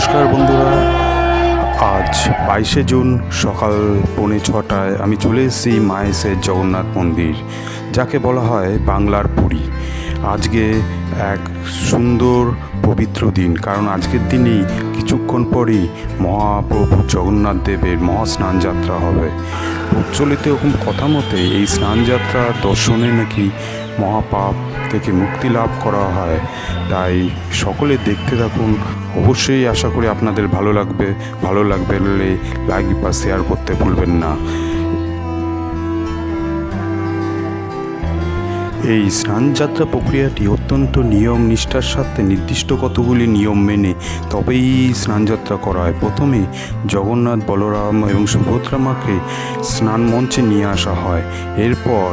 নমস্কার বন্ধুরা, আজ 22শে জুন সকাল 6:45 আমি চলে এসেছি মায়ের জগন্নাথ মন্দির, যাকে বলা হয় বাংলার পুরী। আজকে এক সুন্দর পবিত্র দিন, কারণ আজকের দিনেই কিছুক্ষণ পরই মহাপ্রভু জগন্নাথ দেবের মহাস্নান যাত্রা হবে। প্রচলিত এরকম কথা মতে এই স্নানযাত্রা দর্শনে নাকি মহাপাপ থেকে মুক্তি লাভ করা হয়। তাই সকলে দেখতে থাকুন। অবশ্যই আশা করি আপনাদের ভালো লাগবে বলে লাইক বা শেয়ার করতে ভুলবেন না। এই স্নানযাত্রা প্রক্রিয়াটি অত্যন্ত নিয়ম নিষ্ঠার সাথে নির্দিষ্ট কতগুলি নিয়ম মেনে তবেই স্নানযাত্রা করা হয়। প্রথমে জগন্নাথ, বলরাম এবং সুভদ্রা মাকে স্নান মঞ্চে নিয়ে আসা হয়। এরপর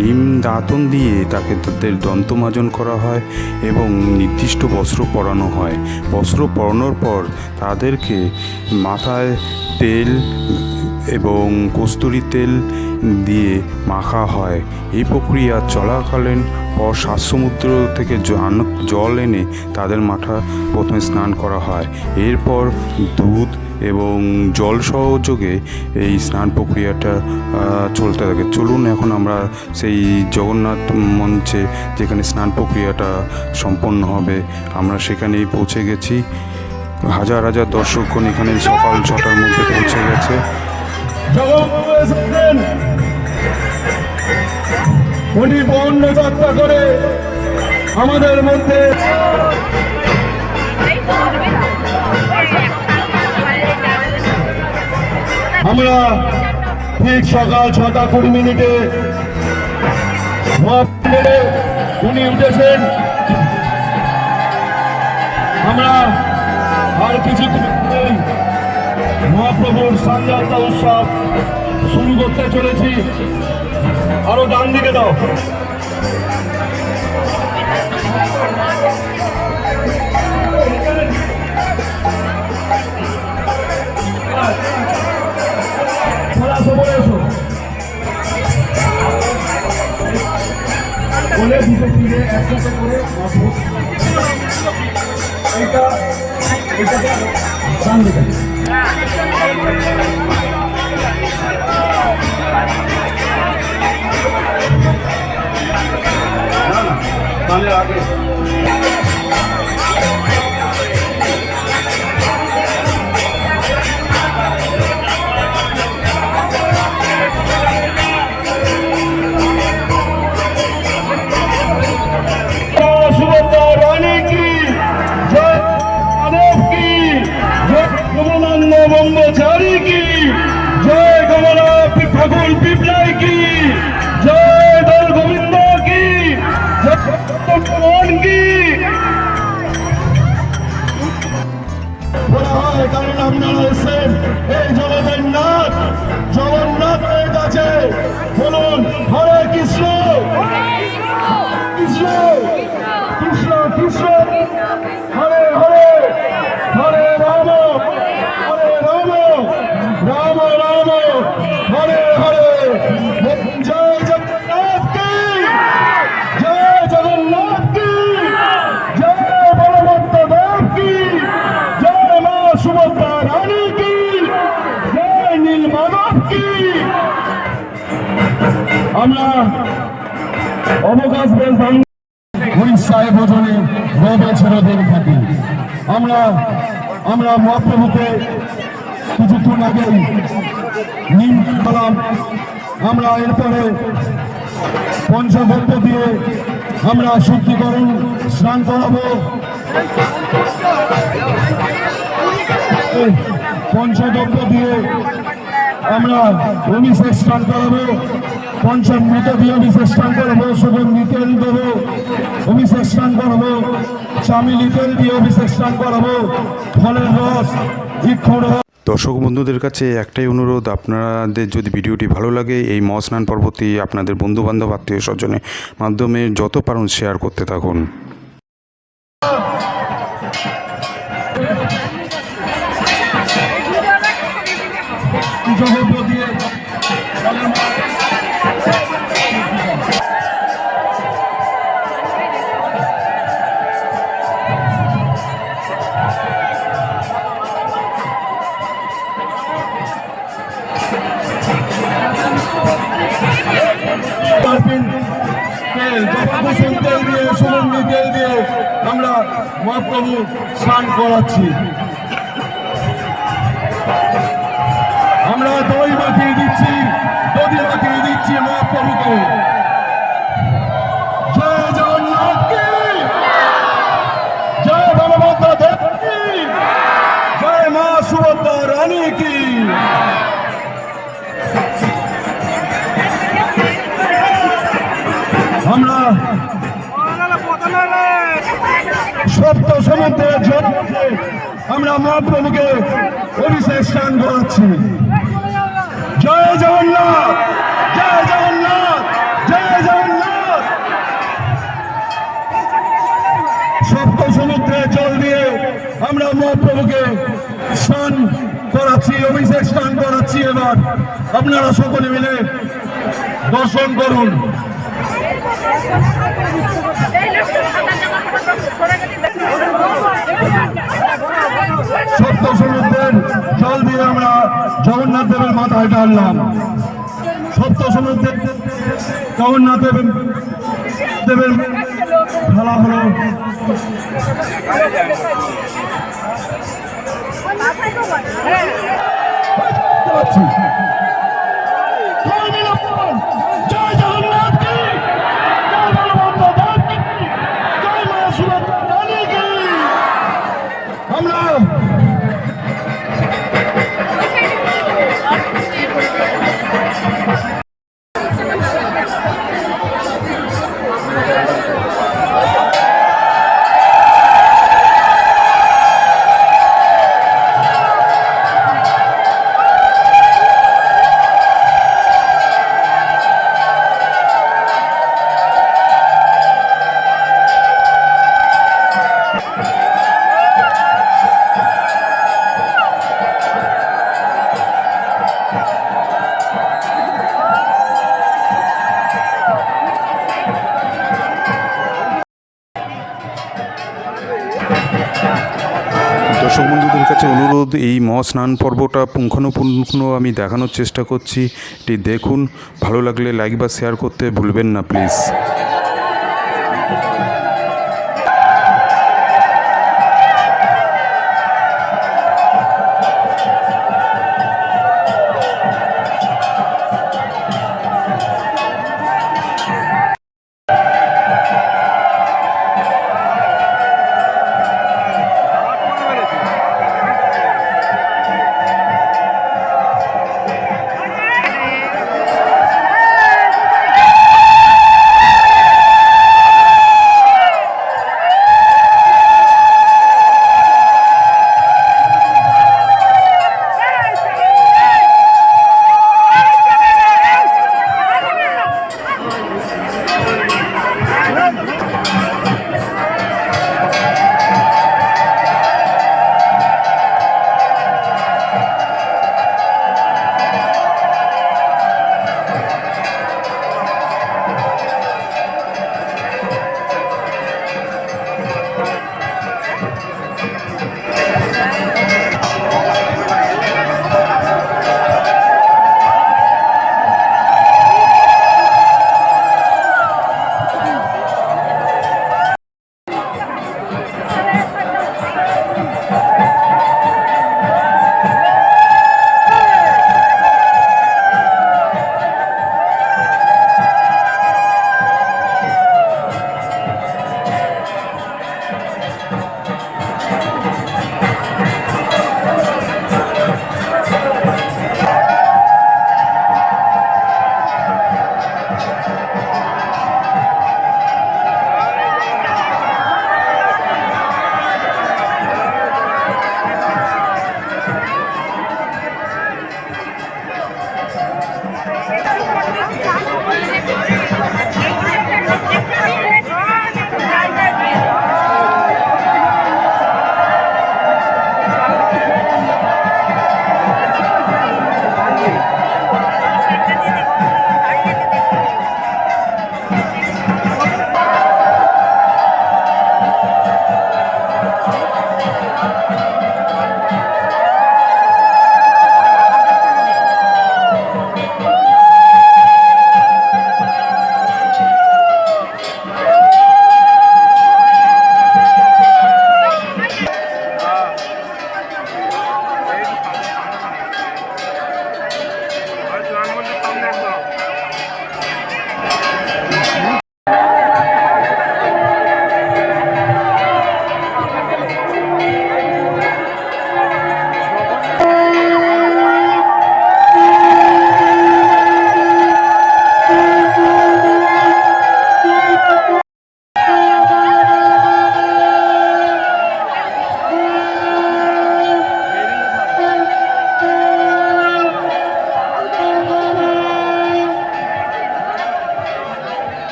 নিম দাঁতন দিয়ে তাদের দন্তমাজন করা হয় এবং নির্দিষ্ট বস্ত্র পরানো হয়। বস্ত্র পরানোর পর তাদেরকে মাথায় তেল এবং কস্তুরি তেল দিয়ে মাখা হয়। এই প্রক্রিয়া চলাকালীন পর 7 সমুদ্র থেকে জল এনে তাদের মাথা প্রথমে স্নান করা হয়। এরপর দুধ এবং জল সহযোগে এই স্নান প্রক্রিয়াটা চলতে থাকে। চলুন এখন আমরা সেই জগন্নাথ মঞ্চে যেখানে স্নান প্রক্রিয়াটা সম্পন্ন হবে আমরা সেখানেই পৌঁছে গেছি। হাজার হাজার দর্শকগণ এখানে সকাল 6টার মধ্যে পৌঁছে গেছে। উনি বর্ণ যাত্রা করে আমাদের মধ্যে আমরা ঠিক সকাল 6:20 উনি উঠেছেন। আমরা আর কিছুক্ষণ মহাপ্রভুর স্নানযাত্রা উৎসব শুরু করতে চলেছি। আরো ডান দিকে দাও। বলে দিতে ফিরে একসাথে করে এটা ডান দিকে তাহলে আগে সুভদ্রা রানী কি জয়, মানব কি জয়, কমলানন্দ ব্রহ্মচারী কি জয়, কমলা ঠাকুর পিপলাই কি জয়, দল গোবিন্দ কি কি বলা হয়। কারণ আপনারা এসেছেন এই জগন্নাথের কাছে। বলুন হরে কৃষ্ণ কৃষ্ণ কৃষ্ণ কৃষ্ণ হরে হরে, হরে রাম রাম রাম হরে হরে। জয় জগন্নাথ কি জয়, জগন্নাথ কি জয়, বলভদ্র দেব কি জয়, মা সুভদ্রা রানী কি জয়, নীল মাধব কি। আমরা অবকাশ বেশ উড়িষ্যায় ভোজনে 9 বছরের দিন থাকি। আমরা মহাপ্রভুকে কিছুক্ষণ আগে নিম করলাম। আমরা এরপরে পঞ্চগব্য দিয়ে আমরা শুদ্ধিকরণ স্নান করাবো। পঞ্চগব্য দিয়ে আমরা অভিষেক স্নান করাবো। পঞ্চমৃত দিয়ে অভিষেক স্নান করাবো। সুগন্ধি তেল দেবো, অভিষেক স্নান করাবো। চামেলি তেল দিয়ে অভিষেক স্নান করাবো। ফলের রস, ইক্ষুর রস। দর্শক বন্ধুদের কাছে একটাই অনুরোধ, আপনাদের যদি ভিডিওটি ভালো লাগে এই মহাস্নান পর্বটি আপনাদের বন্ধুবান্ধব আত্মীয় স্বজনের মাধ্যমে যত পারেন শেয়ার করতে থাকুন। সুগন্ধি তেল দিয়ে আমরা মহাপ্রভু স্নান করাচ্ছি। আমরা দই মাখিয়ে দিচ্ছি, দধি মাখিয়ে দিচ্ছি মহাপ্রভুকে। জয় জগন্নাথ কি, জয় বলভদ্র দেব কি, জয় মা সুভদ্রা রানী কি। আমরা সপ্ত সমুদ্রের জল আমরা মহাপ্রভুকে অভিষেক স্নান করাচ্ছি। জয় জগন্নাথ, জয় জগন্নাথ, জয় জগন্নাথ। সপ্ত সমুদ্রের জল দিয়ে আমরা মহাপ্রভুকে স্নান করাচ্ছি, অভিষেক স্নান করাচ্ছি। এবার আপনারা সকলে মিলে দর্শন করুন। সপ্ত সমুদ্রের জল দিয়ে আমরা জগন্নাথ দেবের মাথায় ঢাললাম। সপ্ত সমুদ্রের জগন্নাথ দেবের ঢালা হলো। জয় জগন্নাথ কি, জয় বলভদ্র দেব কি, জয় মা সুভদ্রা রানী কি। আমরা দর্শক বন্ধুদের কাছে অনুরোধ, এই মহাস্নান পর্বটা পুঙ্খানুপুঙ্খ আমি দেখানোর চেষ্টা করছি। এটি দেখুন, ভালো লাগলে লাইক বা শেয়ার করতে ভুলবেন না প্লিজ।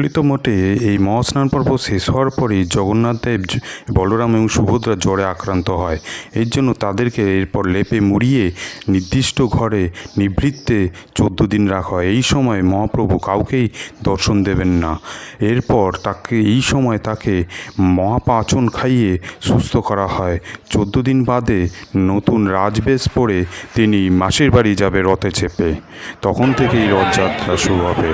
প্রচলিত মতে এই মহাস্নান পর্ব শেষ হওয়ার পরেই জগন্নাথ দেব, বলরাম এবং সুভদ্রা জ্বরে আক্রান্ত হয়। এর জন্য তাদেরকে এরপর লেপে মুড়িয়ে নির্দিষ্ট ঘরে নিভৃতে 14 দিন রাখা হয়। এই সময় মহাপ্রভু কাউকেই দর্শন দেবেন না। এরপর এই সময় তাকে মহাপাচন খাইয়ে সুস্থ করা হয়। 14 দিন বাদে নতুন রাজবেশ পরে তিনি মাসির বাড়ি যাবে রথে চেপে। তখন থেকেই রথযাত্রা শুরু হবে।